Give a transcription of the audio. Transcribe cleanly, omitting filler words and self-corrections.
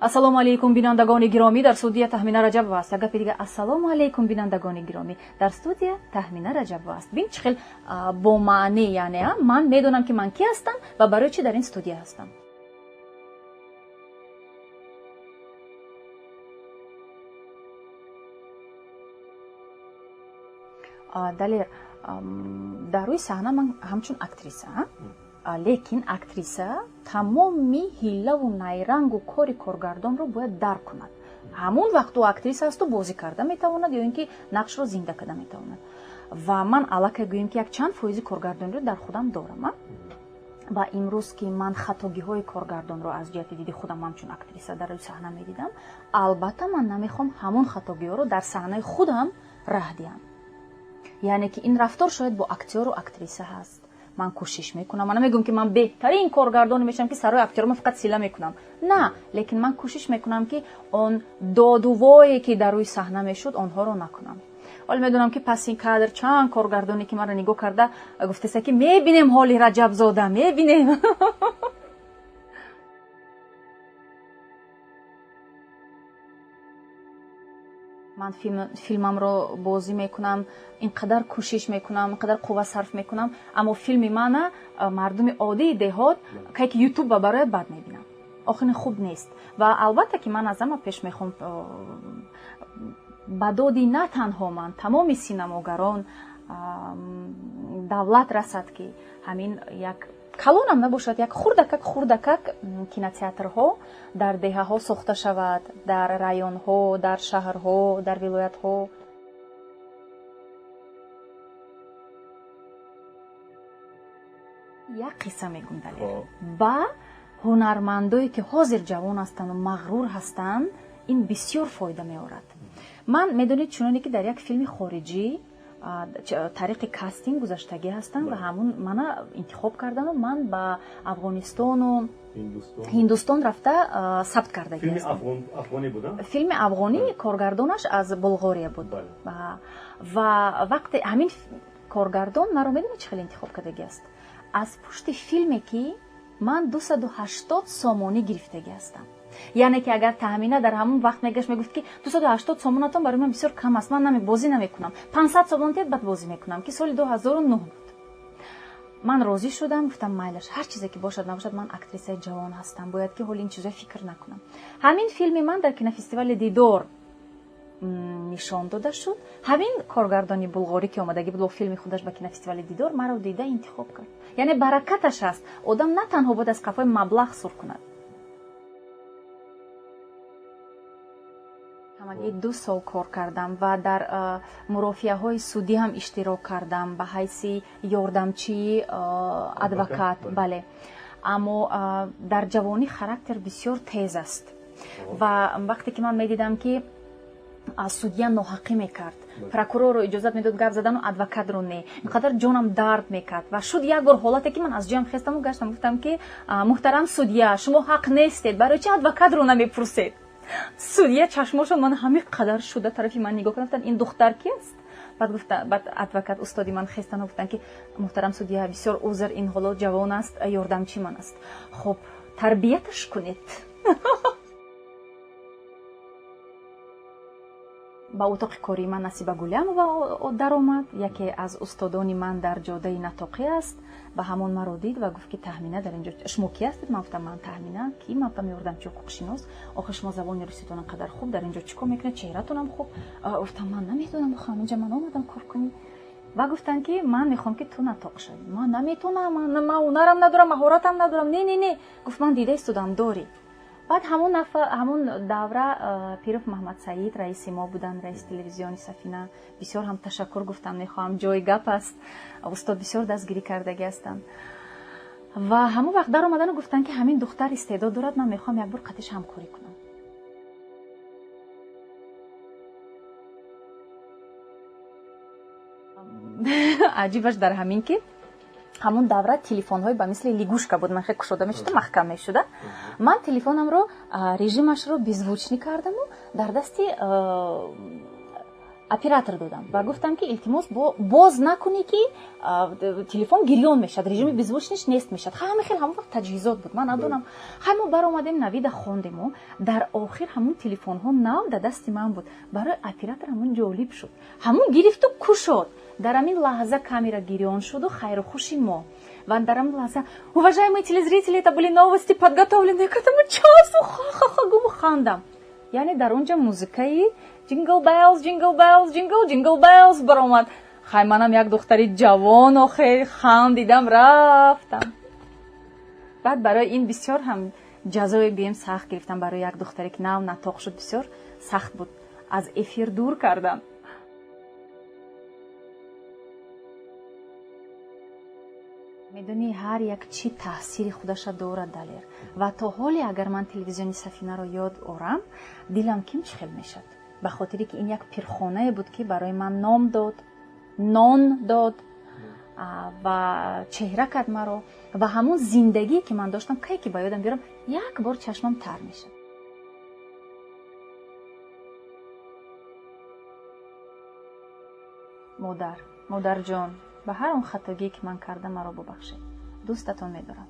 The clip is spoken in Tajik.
ассалому алейкум бинандагони гиромӣ, дар студия Таҳмина Раҷабова аст. Гапи дига ассалому алейкум бинандагони гиромӣ, дар студия Таҳмина Раҷабова аст. Бин чӣ хел бо маънӣ, яъне ман медонам ки ман ки ҳастам ва барои чӣ дар ин студия ҳастам. далер дар рӯи саҳна ман ҳамчун актриса, лекин актриса тамоми ҳилаву найрангу кори коргардонро бояд дарк кунад. ҳамон вақту актриса асту бозӣ карда метавонад ё ин ки нақшро зинда карда метавонад. ва ман аллакай гӯем ки як чанд фоизи коргардониро дар худам дорам. ва имрӯз ки ман хатогиҳои коргардонро аз ҷиҳати диди худам ҳамчун актриса дар рӯи саҳна медидам, албатта ман намехоҳам ҳамон хатогиҳоро дар саҳнаи худам раҳ диҳам. яъне ки ин рафтор шояд бо актеру актриса ҳаст. ман кӯшиш мекунам, ман намегӯям ки ман беҳтарин коргардоне мешавам ки сарои актерома фақат сила мекунам. На, лекин ман кӯшиш мекунам ки он додувое ки дар рӯи саҳна мешуд онҳоро накунам. ҳоло медонам ки паси кадр чанд коргардоне ки маро нигоҳ карда гуфтеса ки мебинем ҳоли Раҷабзода, мебинем. ман филмамро бозӣ мекунам, инқадар кӯшиш мекунам, инқадар қувва сарф мекунам, аммо филми мана мардуми оддии деҳот кай ки ютуб ба барояд бад мебинам. охини хуб нест. ва албатта ки ман аз ҳама пеш мехоҳам ба доди на танҳо ман, тамоми синамогарон давлат расад ки ҳамин як калонам набошад, як хурдакак кинотеатрҳо дар деҳаҳо сохта шавад, дар районҳо, дар шаҳрҳо, дар вилоятҳо. як қисса мегӯм далер ба ҳунармандое ки ҳозир ҷавон ҳастанду мағрур ҳастанд, ин бисёр фоида меорад. ман медонед чуноне ки дар як филми хориҷӣ тариқи кастинг гузаштагӣ ҳастам ва ҳамун мана интихоб кардану ман ба Афғонистону Ҳиндустон рафта сабт кардагӣ ҳастам. филми афғонӣ коргардонаш аз Болғория буд. ва вақте ҳамин коргардон маро медони чӣ хел интихоб кардагӣ аст? аз пушти филме ки ман 280 сомонӣ гирифтагӣ ҳастам. яъне ки агар Таҳмина дар ҳамон вақт мегашт мегуфт ки 280 сомонатон барои ман бисёр кам аст, ман бозӣ намекунам, 500 сомон дият бад бозӣ мекунам, ки соли 2009 буд. ман розӣ шудам, гуфтам майлаш, ҳар чизе ки бошад набошад, ман актрисаи ҷавон ҳастам, бояд ки ҳоли ин чизо фикр накунам. ҳамин филми ман дар кинофестивали Дидор нишон дода шуд. ҳамин коргардони булғорӣ ки омадагӣ буд бо филми худаш ба кинофестивали Дидор, маро дида интихоб кард. яъне баракаташ аст. одам на танҳо бояд аз қафои маблағ сур кунад. ҳамагӣ 2 сол кор кардам ва дар мурофиаҳои судӣ ҳам иштирок кардам ба ҳайси ёрдамчии адвокат. бале, аммо дар ҷавонӣ характер бисёр тез аст. ва вақте ки ман медидам ки судья ноҳақӣ мекард, прокурорро иҷозат медод гап задану адвокатро не, инқадар ҷонам дард мекард. ва шуд як бор ҳолате ки ман аз ҷоям хестаму гаштам, гуфтам ки муҳтарам судья, шумо ҳақ нестед, барои чӣ адвокатро намепурсед? судья чашмошон ман ҳамин қадар шуда тарафи ман нигоҳ кардам, гуфтан ин духтар ки аст? баъд адвокат устоди ман хестану гуфтан ки муҳтарам судья, бисёр узр, ин ҳоло ҷавон аст, ёрдамчи ман аст. хуб, тарбияташ кунед. ба утоқи кории ман Насиба Гулямова даромад, яке аз устодони ман дар ҷодаи Натоқӣ аст. ба ҳамон маро дид ва гуфт ки Таҳмина дар инҷо шумо ки ҳастед? ман гуфтам ман Таҳмина. ки ман гуфтам ёрдамчи ҳуқуқшинос. охир шумо забони руситон инқадар хуб, дар инҷо чӣ кор мекунед? чеҳратонам хуб. гуфтам ман намедонам, охир ҳаминҷа ман омадам кор кунӣ. ва гуфтан ки ман мехоҳам ки ту натоқ шавӣ. ман наметонам, ман ҳунарам надорам, маҳоратам надорам. не. гуфт ман дидаи студамдори. баъд ҳамон давра пиров Маҳмадсаид раиси мо буданд, раиси телевизиони Сафина. бисёр ҳам ташаккур гуфтам, мехоҳам, ҷои гап аст, устод бисёр дастгирӣ кардагӣ ҳастанд. ва ҳамон вақт даромадану гуфтанд ки ҳамин духтар истеъдод дорад, ман мехоҳам як бор қатиш ҳамкорӣ кунам. аҷибаш дар ҳамин ки ҳамон давра телефонҳои ба мисли лигушка буд, ман хеле кушода мешуда, маҳкам мешуда. ман телефонамро режимашро беззвучник кардаму дар дасти оператор додам ва гуфтам ки илтимос боз накунӣ ки телефон гирён мешад, режими беззвучниш нест мешад. ҳама хел ҳамон вақт таҷҳизот буд, ман надонам. ҳама баромадем навида хондему. Дар охир ҳамун телефонҳо нав да дасти ман буд. Барои оператор ҳамун ҷолиб шуд. ҳамун гирифту кушод. Дар ҳамин лаҳза камера гирён шуду хайру хуши мо. Ва дар ҳамин лаҳза уважаемые телезрители, это были новости подготовленные к этому часу. Ха-ха-ха гуму хандам. яъне дар онҷа музикаи jingle bells jingle bells jingle jingle bells баромад. хай манам як духтари ҷавон охир хандидам рафтам. баъд барои ин бисёр ҳам ҷазои бием сахт гирифтам. барои як духтаре ки нав натоқ шуд бисёр сахт буд. аз эфир дур кардам. медонӣ ҳар як чӣ таъсири худаша дорад далер. ва то ҳоле агар ман телевизиони Сафинаро ёд орам, дилам кимчхел мешад. ба хотире ки ин як пирхонае буд ки барои ман ном дод, нон дод ва чеҳра кард маро. ва ҳамон зиндагие ки ман доштам, кай ки ба ёдам биёрам, як бор чашмам тар мешад. модар, модарҷон, ба ҳар он хатогие ки ман кардам маро бубахшед. дӯстатон медорам.